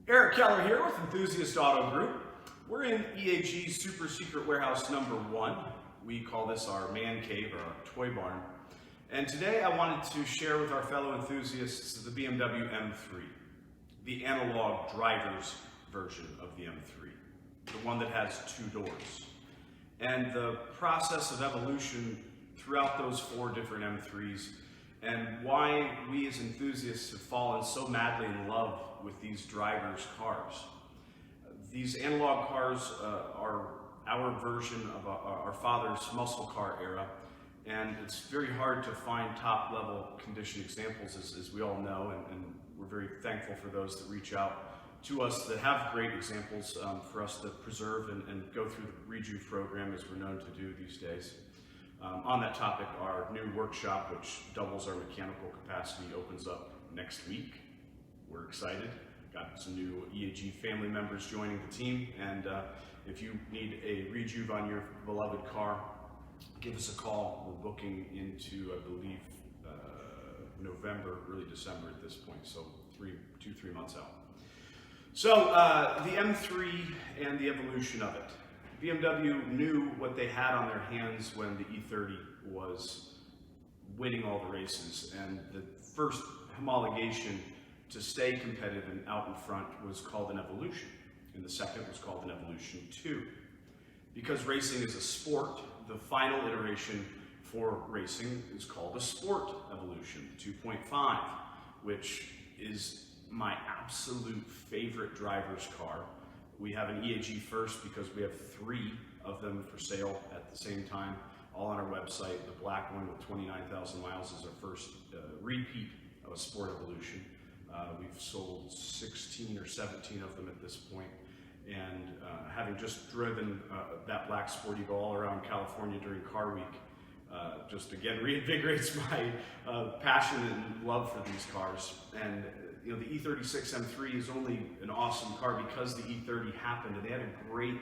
Eric Keller here with Enthusiast Auto Group. We're in EAG Super Secret Warehouse number 1. We call this our man cave or our toy barn. And today I wanted to share with our fellow enthusiasts the BMW M3, the analog driver's version of the M3, the one that has 2 doors. And the process of evolution throughout those 4 different M3s, and why we as enthusiasts have fallen so madly in love with these drivers' cars. These analog cars are our version of our father's muscle car era, and it's very hard to find top-level condition examples, as we all know, and we're very thankful for those that reach out to us that have great examples for us to preserve and go through the Rejuve program, as we're known to do these days. On that topic, our new workshop, which doubles our mechanical capacity, opens up next week. We're excited. Got some new EAG family members joining the team, and if you need a rejuve on your beloved car, give us a call. We're booking into, I believe, November, early December at this point, so 2-3 months out. So the M3 and the evolution of it. BMW knew what they had on their hands when the E30 was winning all the races, and the first homologation to stay competitive and out in front was called an evolution, and the second was called an evolution 2. Because racing is a sport, the final iteration for racing is called a sport evolution 2.5, which is my absolute favorite driver's car. We have an EAG first because we have 3 of them for sale at the same time, all on our website. The black one with 29,000 miles is our first repeat of a sport evolution. We've sold 16 or 17 of them at this point, and having just driven that black Sport Eagle all around California during Car Week, just again reinvigorates my passion and love for these cars. And you know, the E36 M3 is only an awesome car because the E30 happened, and they had a great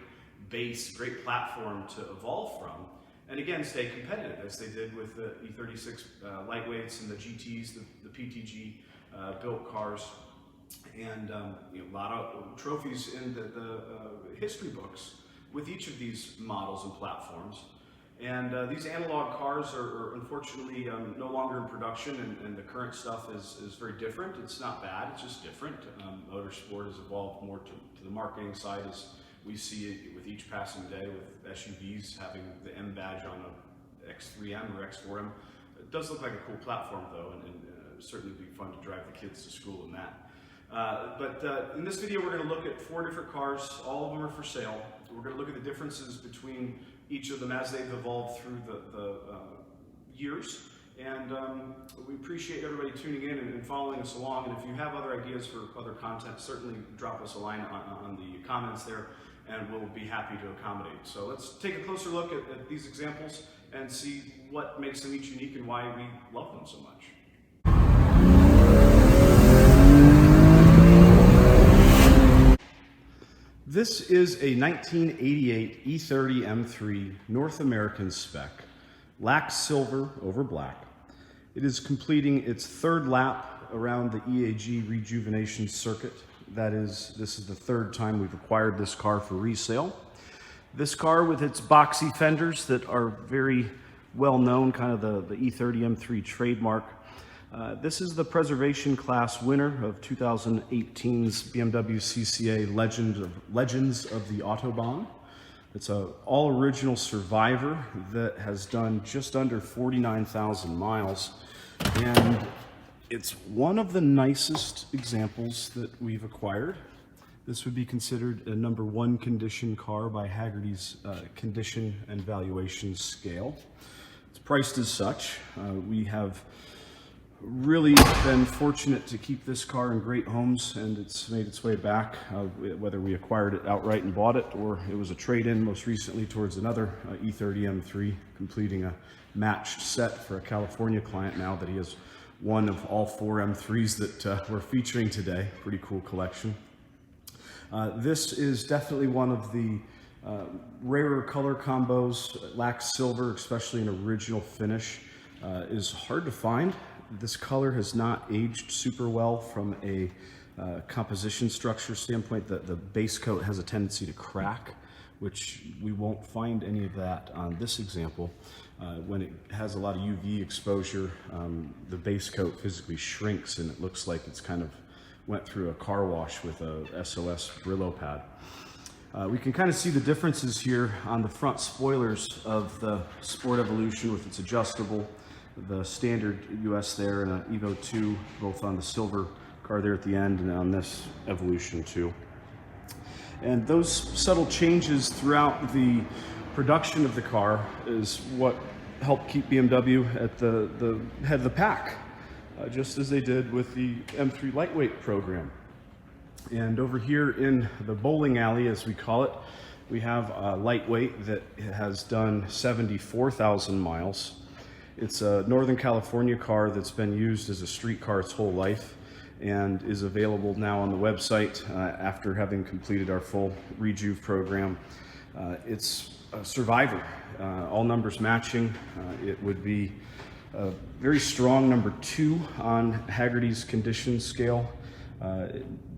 base, great platform to evolve from, and again stay competitive as they did with the E36 Lightweights and the GTs, the PTG built cars, and you know, a lot of trophies in the history books with each of these models and platforms. And these analog cars are unfortunately no longer in production, and the current stuff is very different. It's not bad, it's just different. Motorsport has evolved more to the marketing side, as we see it with each passing day, with SUVs having the M badge on a X3M or X4M. It does look like a cool platform though, and certainly be fun to drive the kids to school in that. But in this video we're going to look at 4 different cars. All of them are for sale. We're going to look at the differences between each of them as they've evolved through the years, and we appreciate everybody tuning in and following us along. And if you have other ideas for other content, certainly drop us a line on the comments there, and we'll be happy to accommodate. So let's take a closer look at these examples and see what makes them each unique and why we love them so much. This is a 1988 E30 M3 North American spec, lacks silver over black. It is completing its 3rd lap around the EAG rejuvenation circuit. This is the 3rd time we've acquired this car for resale. This car, with its boxy fenders that are very well known, kind of the E30 M3 trademark. This is the preservation class winner of 2018's BMW CCA Legends of the Autobahn. It's an all-original survivor that has done just under 49,000 miles, and it's one of the nicest examples that we've acquired. This would be considered a number 1 condition car by Hagerty's condition and valuation scale. It's priced as such. We have really been fortunate to keep this car in great homes, and it's made its way back, whether we acquired it outright and bought it, or it was a trade-in most recently towards another E30 M3, completing a matched set for a California client now that he has one of all 4 M3s that we're featuring today. Pretty cool collection. This is definitely one of the rarer color combos. Lacks silver, especially an original finish. Is hard to find. This color has not aged super well from a composition structure standpoint, the base coat has a tendency to crack, which we won't find any of that on this example. When it has a lot of UV exposure, the base coat physically shrinks and it looks like it's kind of went through a car wash with a SOS Brillo pad. We can kind of see the differences here on the front spoilers of the Sport Evolution with its adjustable, the standard US there, and an Evo 2, both on the silver car there at the end and on this Evolution 2. And those subtle changes throughout the production of the car is what helped keep BMW at the head of the pack, just as they did with the M3 Lightweight program. And over here in the bowling alley, as we call it, we have a Lightweight that has done 74,000 miles. It's a Northern California car that's been used as a street car its whole life and is available now on the website after having completed our full rejuve program. It's a survivor, all numbers matching. It would be a very strong number 2 on Haggerty's condition scale.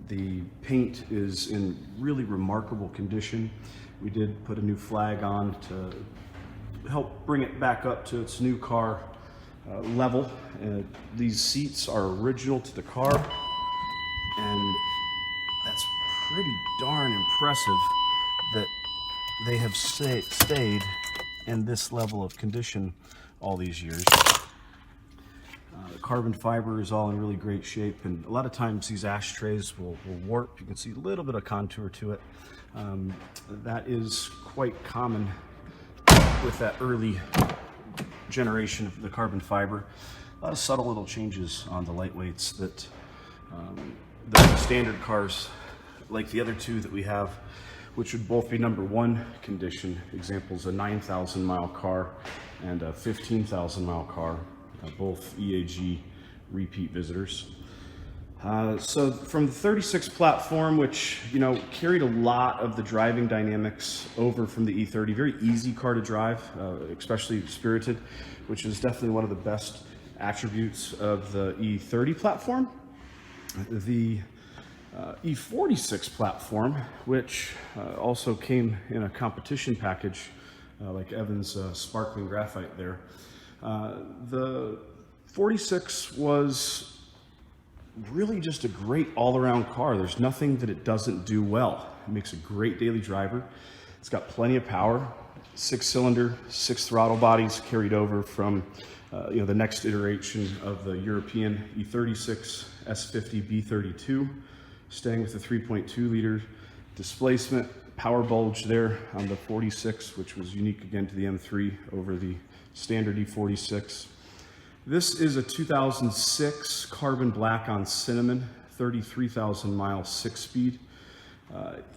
The paint is in really remarkable condition. We did put a new flag on to help bring it back up to its new car level. These seats are original to the car, and that's pretty darn impressive that they have stayed in this level of condition all these years. The carbon fiber is all in really great shape, and a lot of times these ashtrays will warp. You can see a little bit of contour to it. That is quite common with that early generation of the carbon fiber. A lot of subtle little changes on the lightweights that the standard cars, like the other two that we have, which would both be number 1 condition. Examples: a 9,000 mile car and a 15,000 mile car, both EAG repeat visitors. So from the 36 platform, which carried a lot of the driving dynamics over from the E30, very easy car to drive, especially spirited, which is definitely one of the best attributes of the E30 platform. The E46 platform, which also came in a competition package, like Evan's sparkling graphite there. The 46 was really just a great all-around car. There's nothing that it doesn't do well. It makes a great daily driver. It's got plenty of power, 6-cylinder, 6 throttle bodies carried over from the next iteration of the European E36 S50 B32, staying with the 3.2 liter displacement, power bulge there on the 46, which was unique again to the M3 over the standard E46. This is a 2006 carbon black on cinnamon, 33,000 mile 6-speed.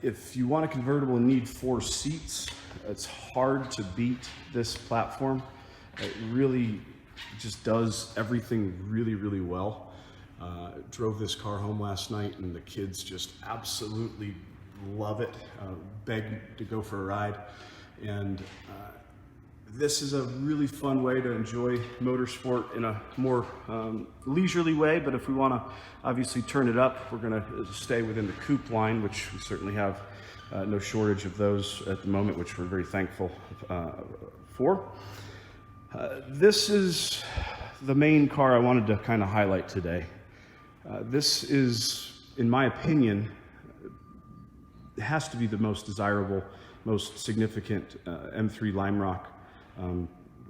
If you want a convertible and need 4 seats, it's hard to beat this platform. It really just does everything really, really well. Drove this car home last night and the kids just absolutely love it, begged to go for a ride. And this is a really fun way to enjoy motorsport in a more leisurely way, but if we want to obviously turn it up, we're going to stay within the Coupe line, which we certainly have no shortage of those at the moment, which we're very thankful for. This is the main car I wanted to kind of highlight today. This is, in my opinion, it has to be the most desirable, most significant M3 Lime Rock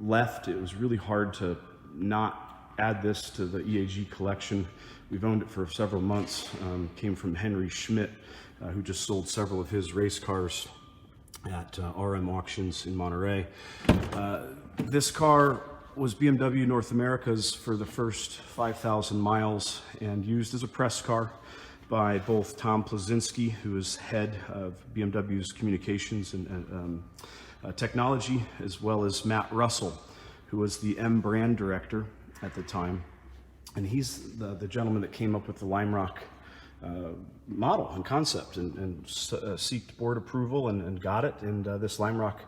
left. It was really hard to not add this to the EAG collection. We've owned it for several months. Came from Henry Schmidt, who just sold several of his race cars at RM Auctions in Monterey. This car was BMW North America's for the first 5,000 miles and used as a press car by both Tom Plazinski, who is head of BMW's communications and technology, as well as Matt Russell, who was the M brand director at the time. And he's the gentleman that came up with the Lime Rock model and concept and seeked board approval and got it. And this Lime Rock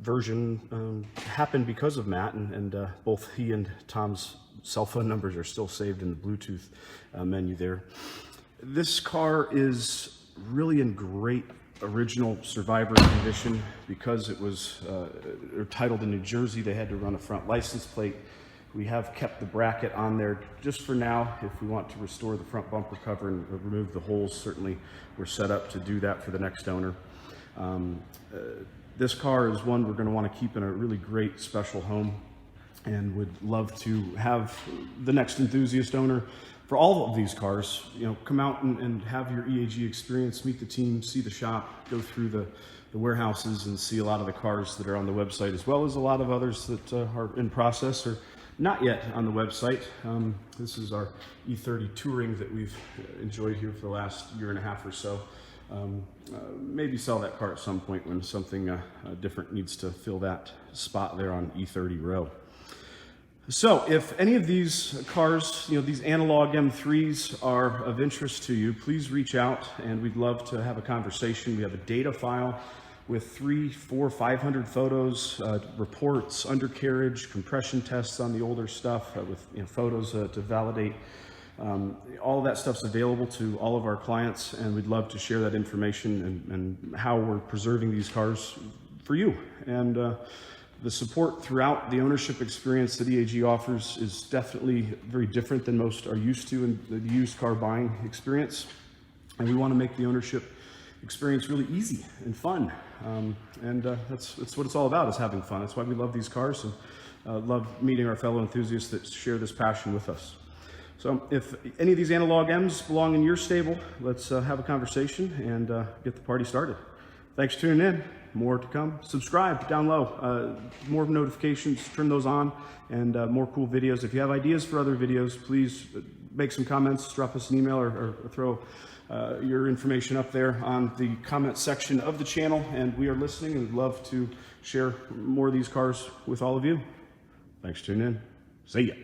version happened because of Matt, and both he and Tom's cell phone numbers are still saved in the Bluetooth menu there. This car is really in great original survivor condition because it was titled in New Jersey. They had to run a front license plate. We have kept the bracket on there just for now. If we want to restore the front bumper cover and remove the holes, certainly we're set up to do that for the next owner. This car is one we're going to want to keep in a really great special home, and would love to have the next enthusiast owner for all of these cars, come out and have your EAG experience, meet the team, see the shop, go through the warehouses and see a lot of the cars that are on the website, as well as a lot of others that are in process or not yet on the website. This is our E30 Touring that we've enjoyed here for the last year and a half or so. Maybe sell that car at some point when something different needs to fill that spot there on E30 row. So if any of these cars, these analog M3s are of interest to you, please reach out and we'd love to have a conversation. We have a data file with 300, 400, 500 photos, reports, undercarriage, compression tests on the older stuff with photos to validate. All of that stuff's available to all of our clients, and we'd love to share that information and how we're preserving these cars for you. And the support throughout the ownership experience that EAG offers is definitely very different than most are used to in the used car buying experience. And we want to make the ownership experience really easy and fun. That's what it's all about, is having fun. That's why we love these cars and love meeting our fellow enthusiasts that share this passion with us. So if any of these analog M's belong in your stable, let's have a conversation and get the party started. Thanks for tuning in. More to come. Subscribe down low. More notifications, turn those on, and more cool videos. If you have ideas for other videos, please make some comments, drop us an email, or throw your information up there on the comment section of the channel, and we are listening and would love to share more of these cars with all of you. Thanks for tuning in. See ya.